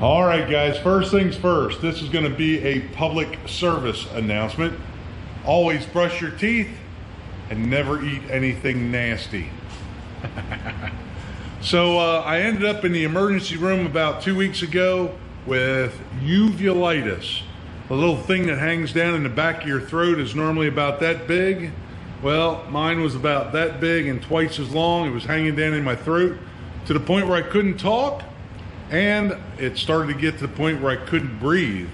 All right, guys, first things first. This is going to be a public service announcement. Always brush your teeth and never eat anything nasty. So I ended up in the emergency room about 2 weeks ago with uveitis. The little thing that hangs down in the back of your throat is normally about that big. Well, mine was about that big and twice as long. It was hanging down in my throat to the point where I couldn't talk, and it started to get to the point where I couldn't breathe.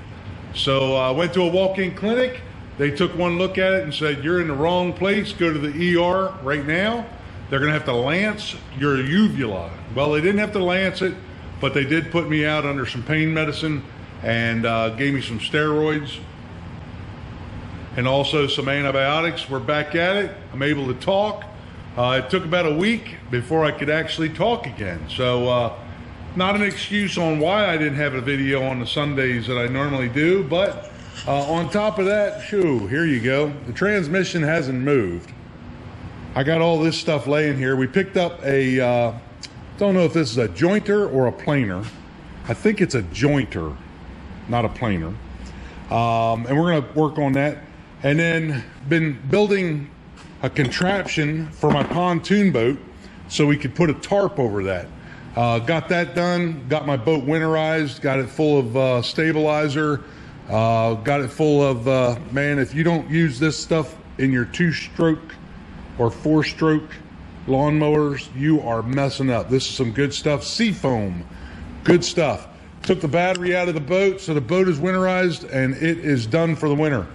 So I went to a walk-in clinic. They took one look at it and said, "You're in the wrong place. Go to the ER right now. They're gonna have to lance your uvula." Well, they didn't have to lance it, but they did put me out under some pain medicine and gave me some steroids and also some antibiotics. We're back at it. I'm able to talk. It took about a week before I could actually talk again. So not an excuse on why I didn't have a video on the Sundays that I normally do, but on top of that, shoo, here you go. The transmission hasn't moved. I got all this stuff laying here. We picked up a, don't know if this is a jointer or a planer. I think it's a jointer, not a planer. And we're gonna work on that. And then been building a contraption for my pontoon boat so we could put a tarp over that. Got that done, got my boat winterized, got it full of stabilizer, got it full of, man, if you don't use this stuff in your 2-stroke or 4-stroke lawnmowers, you are messing up. This is some good stuff. Seafoam, good stuff. Took the battery out of the boat, so the boat is winterized and it is done for the winter.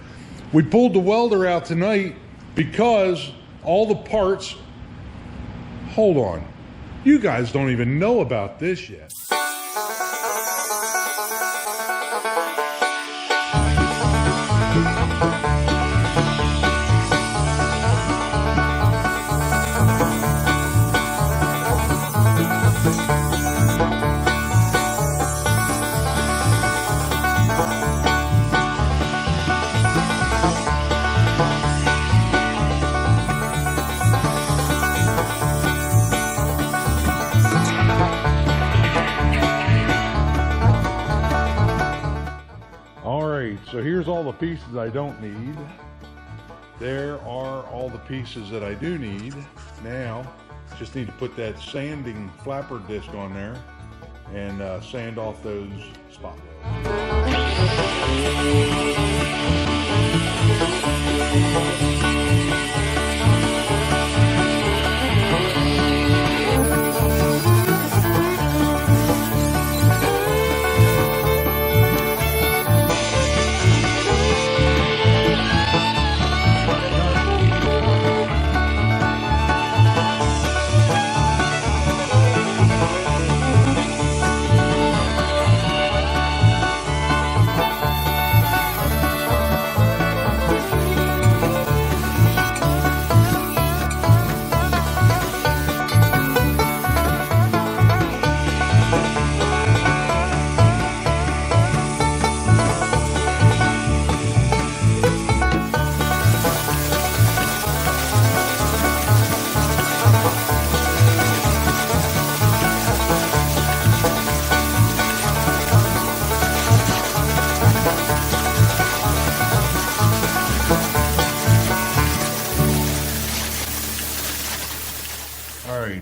We pulled the welder out tonight because all the parts, hold on, you guys don't even know about this yet. So here's all the pieces I don't need. There are all the pieces that I do need. Now, just need to put that sanding flapper disc on there and sand off those spot welds.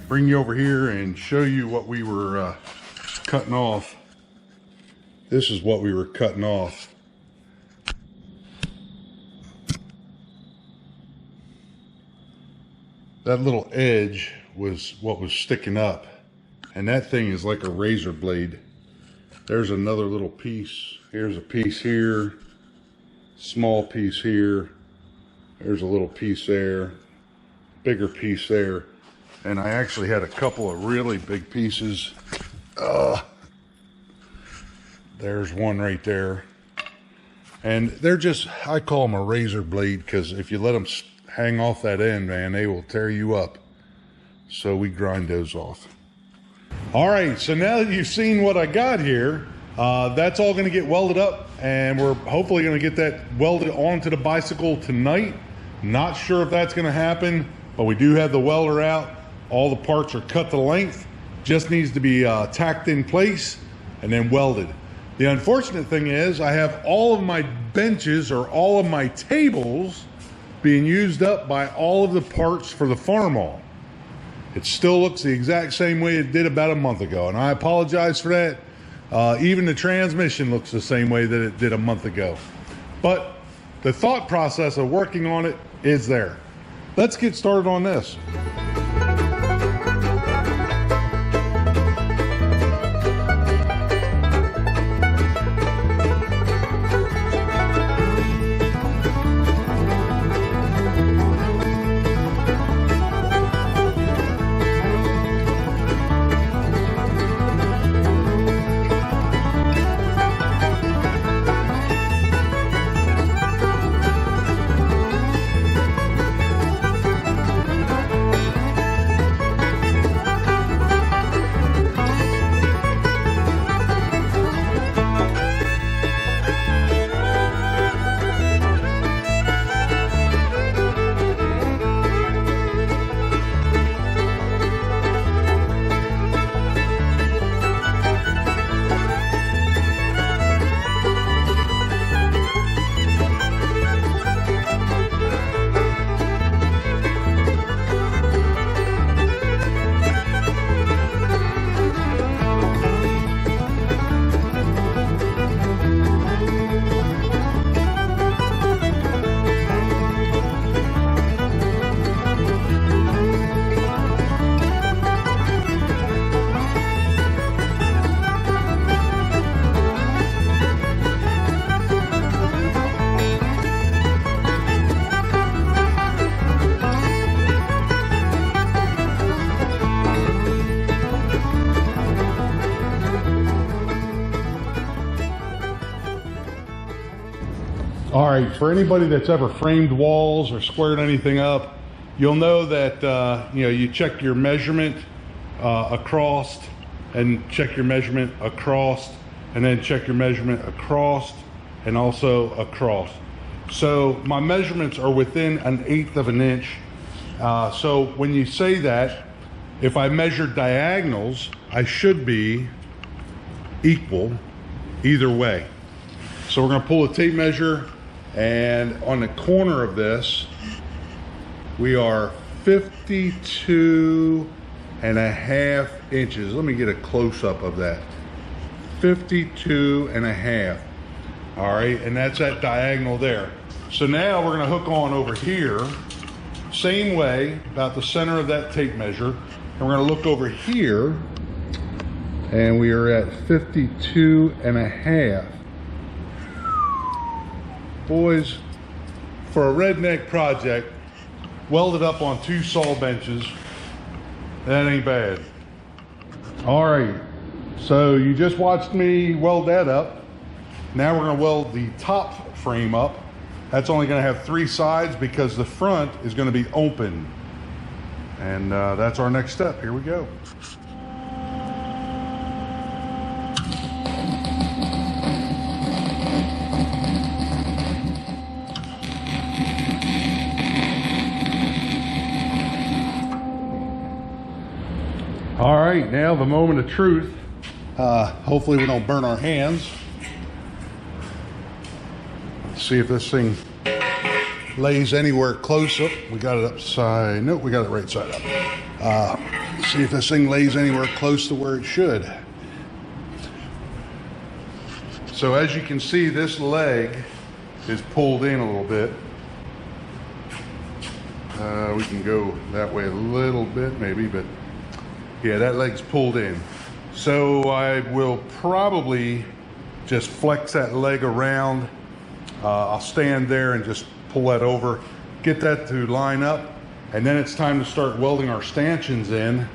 Bring you over here and show you what we were cutting off. This is what we were cutting off. That little edge was what was sticking up, and that thing is like a razor blade. There's another little piece. Here's a piece here, small piece here. There's a little piece there, bigger piece there. And I actually had a couple of really big pieces. There's one right there. And they're just, I call them a razor blade because if you let them hang off that end, man, they will tear you up. So we grind those off. All right, so now that you've seen what I got here, that's all gonna get welded up, and we're hopefully gonna get that welded onto the bicycle tonight. Not sure if that's gonna happen, but we do have the welder out. All the parts are cut to length, just needs to be tacked in place and then welded. The unfortunate thing is I have all of my benches or all of my tables being used up by all of the parts for the Farmall. It still looks the exact same way it did about a month ago, and I apologize for that. Even the transmission looks the same way that it did a month ago. But the thought process of working on it is there. Let's get started on this. All right, for anybody that's ever framed walls or squared anything up, you'll know that you check your measurement across, and check your measurement across, and then check your measurement across, and also across. So my measurements are within 1/8 of an inch. So when you say that, if I measure diagonals, I should be equal either way. So we're going to pull a tape measure, and on the corner of this, we are 52.5 inches. Let me get a close-up of that. 52.5. All right, and that's that diagonal there. So now we're going to hook on over here, same way, about the center of that tape measure, and we're going to look over here, and we are at 52.5. Boys, for a Redneck project, welded up on 2 saw benches, that ain't bad. All right, so you just watched me weld that up. Now we're gonna weld the top frame up. That's only gonna have 3 sides because the front is gonna be open. And that's our next step. Here we go. All right, now the moment of truth. Hopefully we don't burn our hands. Let's see if this thing lays anywhere close up. We got it upside. Nope, we got it right side up. See if this thing lays anywhere close to where it should. So as you can see, this leg is pulled in a little bit. We can go that way a little bit maybe, but yeah, that leg's pulled in. So I will probably just flex that leg around. I'll stand there and just pull that over, get that to line up, and then it's time to start welding our stanchions in.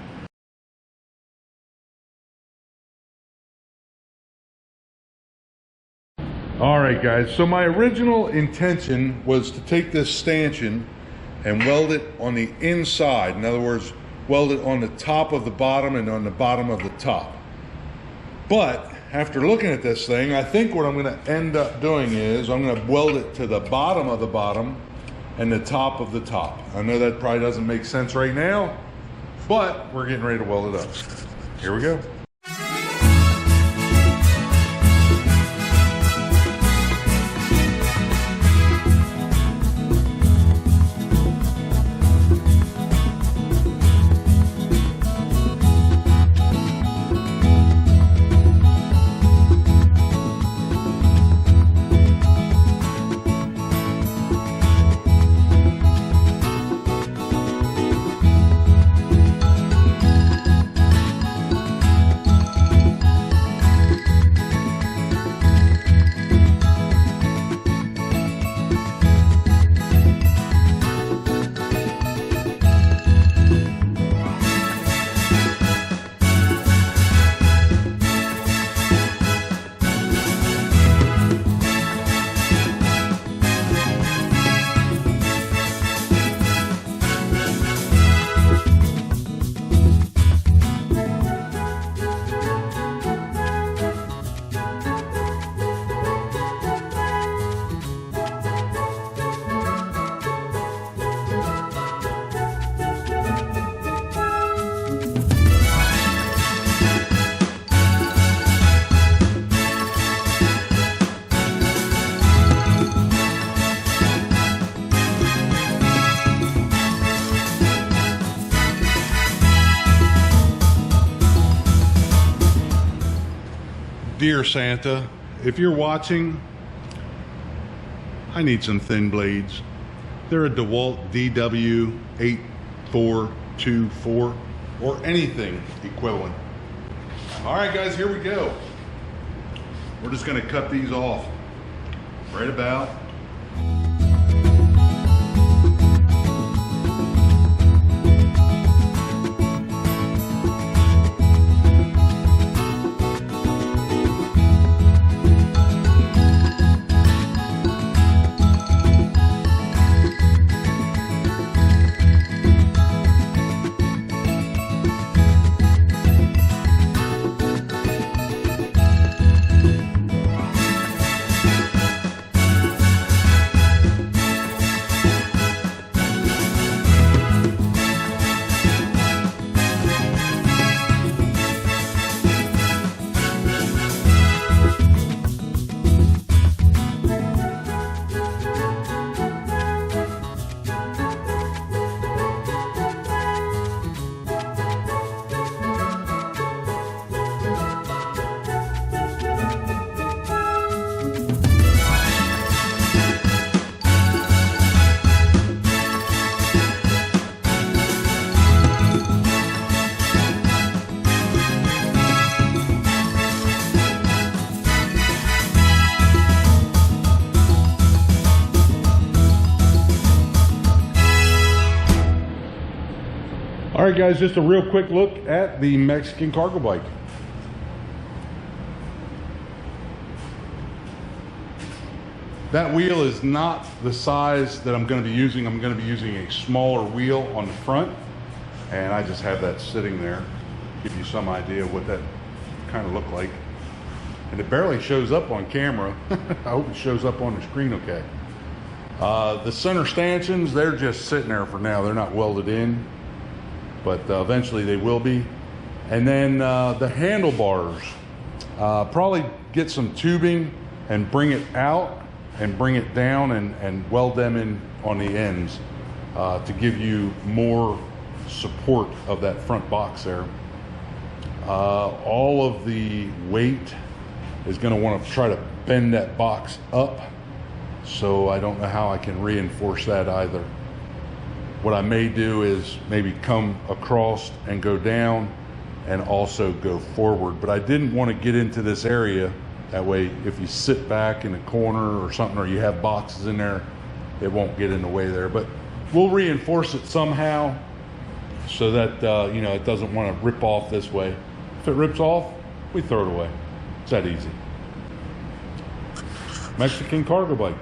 All right, guys, so my original intention was to take this stanchion and weld it on the inside. In other words, weld it on the top of the bottom and on the bottom of the top. But after looking at this thing, I think what I'm going to end up doing is I'm going to weld it to the bottom of the bottom and the top of the top. I know that probably doesn't make sense right now, but we're getting ready to weld it up. Here we go. dear Santa, if you're watching, I need some thin blades. They're a DeWalt DW8424 or anything equivalent. All right, guys, here we go. We're just going to cut these off right about. All right, guys, just a real quick look at the Mexican cargo bike. That wheel is not the size that I'm going to be using. I'm going to be using a smaller wheel on the front, and I just have that sitting there. Give you some idea of what that kind of looked like. And it barely shows up on camera. I hope it shows up on the screen okay. The center stanchions, they're just sitting there for now. They're not welded in, but eventually they will be. And then the handlebars, probably get some tubing and bring it out and bring it down and weld them in on the ends to give you more support of that front box there. All of the weight is going to want to try to bend that box up, so I don't know how I can reinforce that either. What I may do is maybe come across and go down and also go forward, but I didn't want to get into this area. That way, if you sit back in a corner or something, or you have boxes in there, it won't get in the way there. But we'll reinforce it somehow so that you know, it doesn't want to rip off this way. If it rips off, we throw it away. It's that easy. Mexican cargo bike.